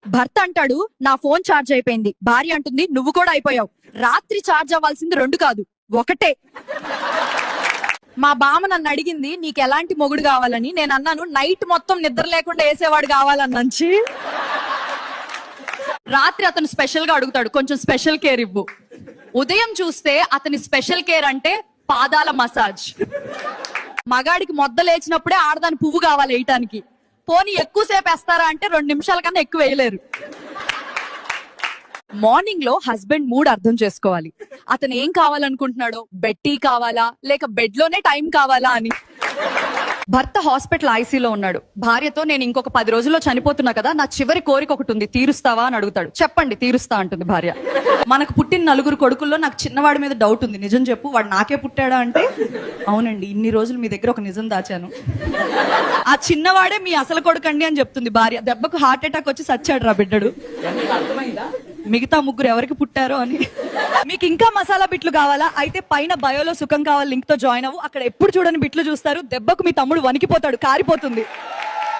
భర్త అంటాడు నా ఫోన్ ఛార్జ్ అయిపోయింది. భార్య అంటుంది నువ్వు కూడా అయిపోయావు. రాత్రి ఛార్జ్ అవ్వాల్సింది 2 కాదు, 1. మా బామ్మ నన్ను అడిగింది నీకు ఎలాంటి మొగుడు కావాలని. నేను అన్నాను నైట్ మొత్తం నిద్ర లేకుండా వేసేవాడు కావాలన్నంచి. రాత్రి అతను స్పెషల్ గా అడుగుతాడు కొంచెం స్పెషల్ కేర్ ఇవ్వు. ఉదయం చూస్తే అతని స్పెషల్ కేర్ అంటే పాదాల మసాజ్. మగాడికి మొద్ద లేచినప్పుడే ఆడదాని పువ్వు కావాలి వేయటానికి. పోనీ ఎక్కువసేపు వేస్తారా అంటే 2 నిమిషాల కన్నా ఎక్కువ వేయలేరు. మార్నింగ్ లో హస్బెండ్ మూడ్ అర్థం చేసుకోవాలి. అతను ఏం కావాలనుకుంటున్నాడో, బెడ్ టీ కావాలా లేక బెడ్ లోనే టైం కావాలా అని. భర్త హాస్పిటల్ ఐసీలో ఉన్నాడు. భార్యతో నేను ఇంకొక 10 రోజుల్లో చనిపోతున్నా కదా, నా చివరి కోరిక ఒకటి ఉంది, తీరుస్తావా అని అడుగుతాడు. చెప్పండి తీరుస్తా అంటుంది భార్య. మనకు పుట్టిన 4 కొడుకుల్లో నాకు చిన్నవాడి మీద డౌట్ ఉంది, నిజం చెప్పు వాడు నాకే పుట్టాడా అంటే, అవునండి ఇన్ని రోజులు మీ దగ్గర ఒక నిజం దాచాను, ఆ చిన్నవాడే మీ అసలు కొడుకండి అని చెప్తుంది భార్య. దెబ్బకు హార్ట్ అటాక్ వచ్చి సచ్చాడు రా బిడ్డడు. మిగతా 3 ఎవరికి పుట్టారో అని. మీకు ఇంకా మసాలా బిట్లు కావాలా అయితే పైన బయోలో సుఖం కావాలి లింక్ తో జాయిన్ అవ్వు. అక్కడ ఎప్పుడు చూడని బిట్లు చూస్తారు. దెబ్బకు మీ తమ్ముడు వణికిపోతాడు, కారిపోతుంది.